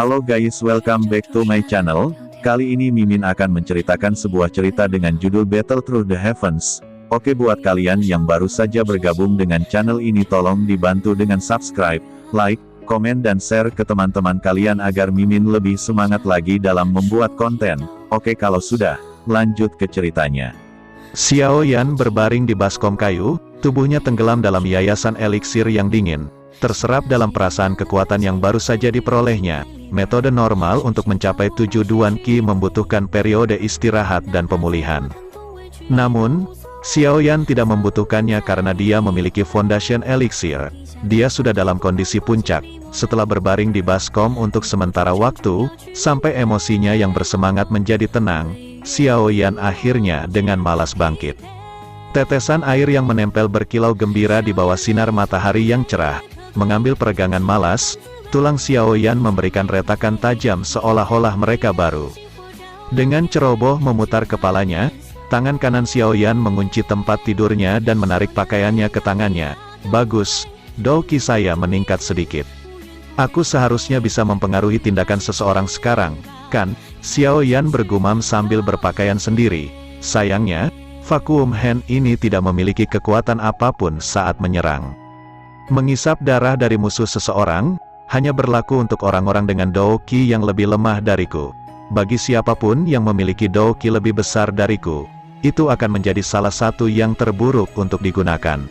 Halo guys, welcome back to my channel. Kali ini Mimin akan menceritakan sebuah cerita dengan judul Battle Through the Heavens. Oke, buat kalian yang baru saja bergabung dengan channel ini, tolong dibantu dengan subscribe, like, komen dan share ke teman-teman kalian agar Mimin lebih semangat lagi dalam membuat konten. Oke, kalau sudah, lanjut ke ceritanya. Xiao Yan berbaring di baskom kayu, tubuhnya tenggelam dalam yayasan eliksir yang dingin. Terserap dalam perasaan kekuatan yang baru saja diperolehnya. Metode normal untuk mencapai 7 Duan Qi membutuhkan periode istirahat dan pemulihan. Namun, Xiao Yan tidak membutuhkannya karena dia memiliki Foundation Elixir. Dia sudah dalam kondisi puncak. Setelah berbaring di baskom untuk sementara waktu, sampai emosinya yang bersemangat menjadi tenang, Xiao Yan akhirnya dengan malas bangkit. Tetesan air yang menempel berkilau gembira di bawah sinar matahari yang cerah, mengambil peregangan malas. Tulang Xiao Yan memberikan retakan tajam seolah-olah mereka baru. Dengan ceroboh memutar kepalanya, tangan kanan Xiao Yan mengunci tempat tidurnya dan menarik pakaiannya ke tangannya. Bagus, Dou Qi saya meningkat sedikit. Aku seharusnya bisa mempengaruhi tindakan seseorang sekarang, kan? Xiao Yan bergumam sambil berpakaian sendiri. Sayangnya, Vacuum Hand ini tidak memiliki kekuatan apapun saat menyerang. Mengisap darah dari musuh seseorang hanya berlaku untuk orang-orang dengan Dou Qi yang lebih lemah dariku. Bagi siapapun yang memiliki Dou Qi lebih besar dariku, itu akan menjadi salah satu yang terburuk untuk digunakan.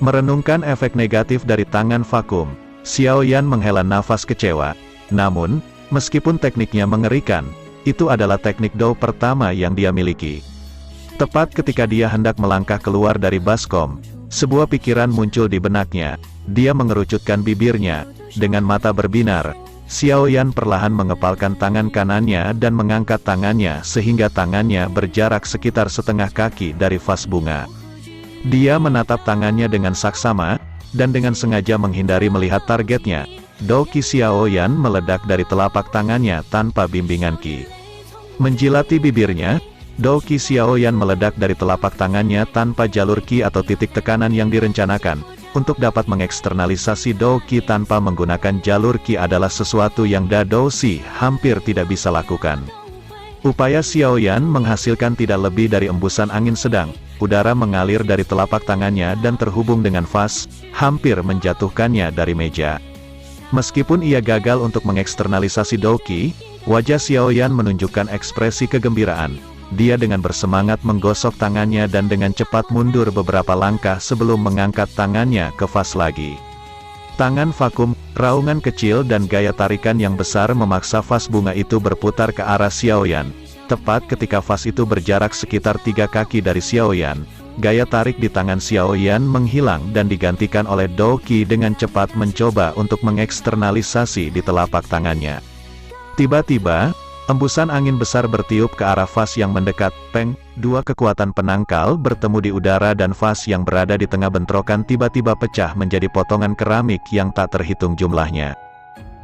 Merenungkan efek negatif dari tangan vakum, Xiao Yan menghela nafas kecewa. Namun, meskipun tekniknya mengerikan, itu adalah teknik Dou pertama yang dia miliki. Tepat ketika dia hendak melangkah keluar dari baskom, sebuah pikiran muncul di benaknya. Dia mengerucutkan bibirnya. Dengan mata berbinar, Xiao Yan perlahan mengepalkan tangan kanannya dan mengangkat tangannya sehingga tangannya berjarak sekitar setengah kaki dari vas bunga. Dia menatap tangannya dengan saksama, dan dengan sengaja menghindari melihat targetnya. Dou Qi Xiao Yan meledak dari telapak tangannya tanpa bimbingan Qi. Menjilati bibirnya, Dou Qi Xiao Yan meledak dari telapak tangannya tanpa jalur Qi atau titik tekanan yang direncanakan. Untuk dapat mengeksternalisasi Dou Qi tanpa menggunakan jalur Qi adalah sesuatu yang Da Dou Si hampir tidak bisa lakukan. Upaya Xiao Yan menghasilkan tidak lebih dari embusan angin sedang. Udara mengalir dari telapak tangannya dan terhubung dengan vas, hampir menjatuhkannya dari meja. Meskipun ia gagal untuk mengeksternalisasi Dou Qi, wajah Xiao Yan menunjukkan ekspresi kegembiraan. Dia dengan bersemangat menggosok tangannya dan dengan cepat mundur beberapa langkah sebelum mengangkat tangannya ke vas lagi. Tangan vakum, raungan kecil dan gaya tarikan yang besar memaksa vas bunga itu berputar ke arah Xiao Yan. Tepat ketika vas itu berjarak sekitar 3 kaki dari Xiao Yan, gaya tarik di tangan Xiao Yan menghilang dan digantikan oleh Dou Qi dengan cepat mencoba untuk mengeksternalisasi di telapak tangannya. Tiba-tiba, embusan angin besar bertiup ke arah vas yang mendekat. Peng, dua kekuatan penangkal bertemu di udara dan vas yang berada di tengah bentrokan tiba-tiba pecah menjadi potongan keramik yang tak terhitung jumlahnya.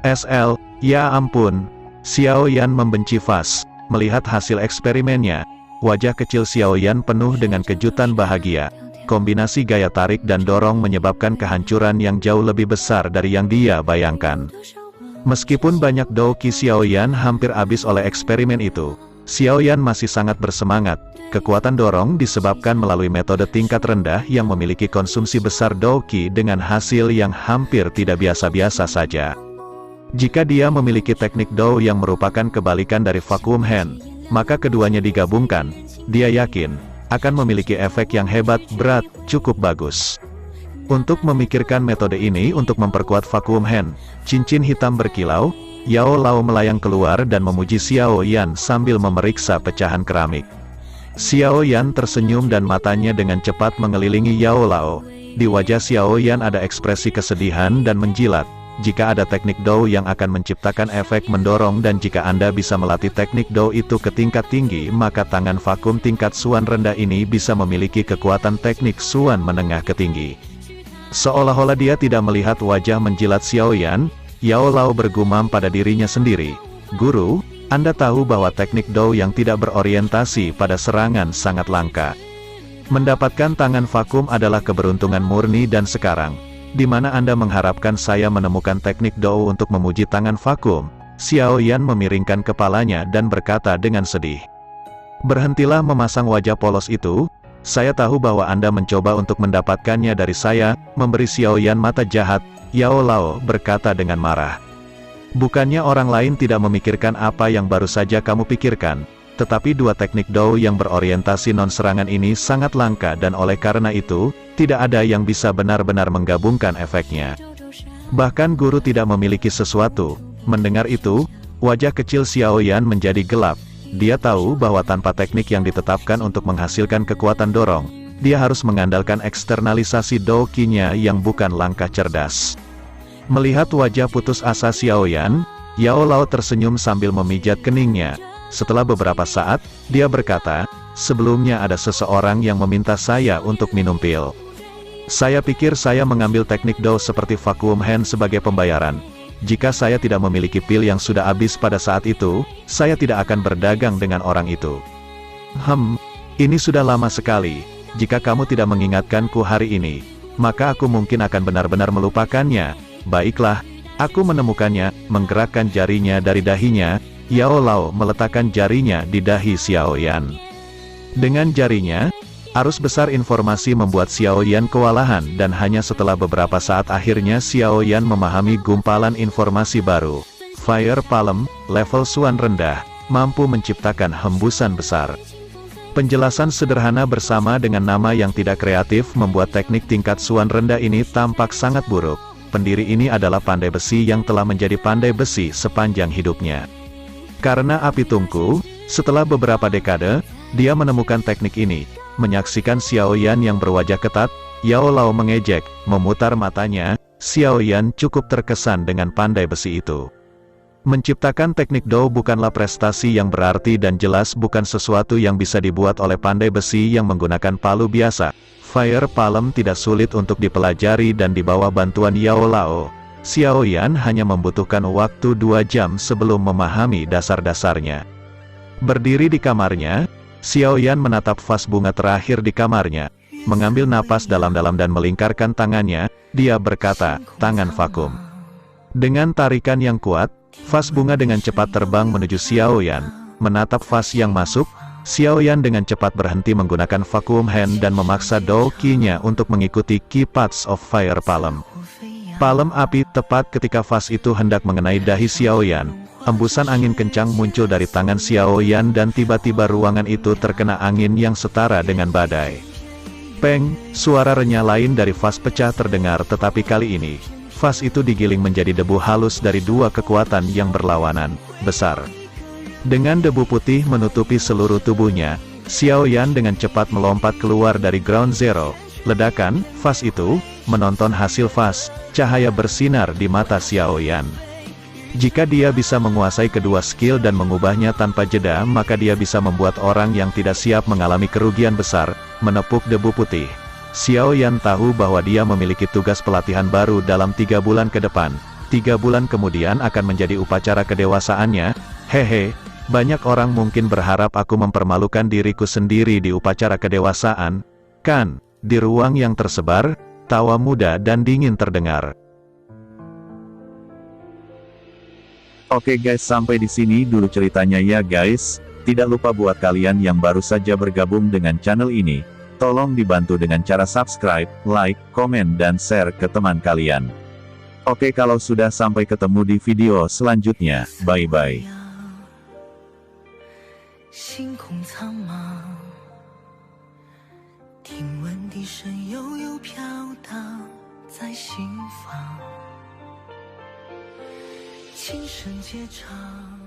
SL, ya ampun. Xiao Yan membenci vas. Melihat hasil eksperimennya, wajah kecil Xiao Yan penuh dengan kejutan bahagia. Kombinasi gaya tarik dan dorong menyebabkan kehancuran yang jauh lebih besar dari yang dia bayangkan. Meskipun banyak Dou Qi Xiao Yan hampir habis oleh eksperimen itu, Xiao Yan masih sangat bersemangat. Kekuatan dorong disebabkan melalui metode tingkat rendah yang memiliki konsumsi besar Dou Qi dengan hasil yang hampir tidak biasa-biasa saja. Jika dia memiliki teknik Dou yang merupakan kebalikan dari Vacuum Hand, maka keduanya digabungkan, dia yakin, akan memiliki efek yang hebat, berat, cukup bagus. Untuk memikirkan metode ini untuk memperkuat Vacuum Hand, cincin hitam berkilau, Yao Lao melayang keluar dan memuji Xiao Yan sambil memeriksa pecahan keramik. Xiao Yan tersenyum dan matanya dengan cepat mengelilingi Yao Lao. Di wajah Xiao Yan ada ekspresi kesedihan dan menjilat. Jika ada teknik Dou yang akan menciptakan efek mendorong dan jika Anda bisa melatih teknik Dou itu ke tingkat tinggi, maka tangan vakum tingkat Suan rendah ini bisa memiliki kekuatan teknik Suan menengah ke tinggi. Seolah-olah dia tidak melihat wajah menjilat Xiao Yan, Yao Lao bergumam pada dirinya sendiri. Guru, Anda tahu bahwa teknik Dou yang tidak berorientasi pada serangan sangat langka. Mendapatkan tangan vakum adalah keberuntungan murni dan sekarang, di mana Anda mengharapkan saya menemukan teknik Dou untuk memuji tangan vakum? Xiao Yan memiringkan kepalanya dan berkata dengan sedih. Berhentilah memasang wajah polos itu, saya tahu bahwa Anda mencoba untuk mendapatkannya dari saya, memberi Xiao Yan mata jahat, Yao Lao berkata dengan marah. Bukannya orang lain tidak memikirkan apa yang baru saja kamu pikirkan, tetapi dua teknik Dou yang berorientasi non-serangan ini sangat langka dan oleh karena itu, tidak ada yang bisa benar-benar menggabungkan efeknya. Bahkan guru tidak memiliki sesuatu. Mendengar itu, wajah kecil Xiao Yan menjadi gelap. Dia tahu bahwa tanpa teknik yang ditetapkan untuk menghasilkan kekuatan dorong, dia harus mengandalkan eksternalisasi Dou Qi-nya yang bukan langkah cerdas. Melihat wajah putus asa Xiao Yan, Yao Lao tersenyum sambil memijat keningnya. Setelah beberapa saat, dia berkata, sebelumnya ada seseorang yang meminta saya untuk minum pil. Saya pikir saya mengambil teknik Dou seperti vacuum hand sebagai pembayaran. Jika saya tidak memiliki pil yang sudah habis pada saat itu, saya tidak akan berdagang dengan orang itu. Ini sudah lama sekali. Jika kamu tidak mengingatkanku hari ini, maka aku mungkin akan benar-benar melupakannya. Baiklah, aku menemukannya, menggerakkan jarinya dari dahinya, Yao Lao meletakkan jarinya di dahi Xiao Yan. Dengan jarinya, arus besar informasi membuat Xiao Yan kewalahan dan hanya setelah beberapa saat akhirnya Xiao Yan memahami gumpalan informasi baru. Fire Palm, level Suan rendah, mampu menciptakan hembusan besar. Penjelasan sederhana bersama dengan nama yang tidak kreatif membuat teknik tingkat Suan rendah ini tampak sangat buruk. Pendiri ini adalah pandai besi yang telah menjadi pandai besi sepanjang hidupnya. Karena api tungku, setelah beberapa dekade, dia menemukan teknik ini. Menyaksikan Xiao Yan yang berwajah ketat, Yao Lao mengejek, memutar matanya, Xiao Yan cukup terkesan dengan pandai besi itu. Menciptakan teknik Dou bukanlah prestasi yang berarti dan jelas bukan sesuatu yang bisa dibuat oleh pandai besi yang menggunakan palu biasa. Fire Palm tidak sulit untuk dipelajari dan di bawah bantuan Yao Lao, Xiao Yan hanya membutuhkan waktu 2 jam sebelum memahami dasar-dasarnya. Berdiri di kamarnya, Xiao Yan menatap vas bunga terakhir di kamarnya, mengambil napas dalam-dalam dan melingkarkan tangannya, dia berkata, tangan vakum. Dengan tarikan yang kuat, vas bunga dengan cepat terbang menuju Xiao Yan, menatap vas yang masuk, Xiao Yan dengan cepat berhenti menggunakan vacuum hand dan memaksa Dou Qi-nya untuk mengikuti Key Paths of Fire Palm. Palem api tepat ketika vas itu hendak mengenai dahi Xiao Yan. Embusan angin kencang muncul dari tangan Xiao Yan dan tiba-tiba ruangan itu terkena angin yang setara dengan badai. Peng, suara renyah lain dari vas pecah terdengar tetapi kali ini, vas itu digiling menjadi debu halus dari dua kekuatan yang berlawanan, besar. Dengan debu putih menutupi seluruh tubuhnya, Xiao Yan dengan cepat melompat keluar dari Ground Zero. Ledakan, vas itu, menonton hasil vas, cahaya bersinar di mata Xiao Yan. Jika dia bisa menguasai kedua skill dan mengubahnya tanpa jeda maka dia bisa membuat orang yang tidak siap mengalami kerugian besar, menepuk debu putih. Xiao Yan tahu bahwa dia memiliki tugas pelatihan baru dalam 3 bulan ke depan. 3 bulan kemudian akan menjadi upacara kedewasaannya. Hehe, banyak orang mungkin berharap aku mempermalukan diriku sendiri di upacara kedewasaan. Kan, di ruang yang tersebar, tawa muda dan dingin terdengar. Oke guys, sampai di sini dulu ceritanya ya guys. Tidak lupa buat kalian yang baru saja bergabung dengan channel ini, tolong dibantu dengan cara subscribe, like, komen dan share ke teman kalian. Oke, kalau sudah, sampai ketemu di video selanjutnya. Bye bye. 星空苍茫，听闻笛声悠悠飘荡在心房，琴声皆唱。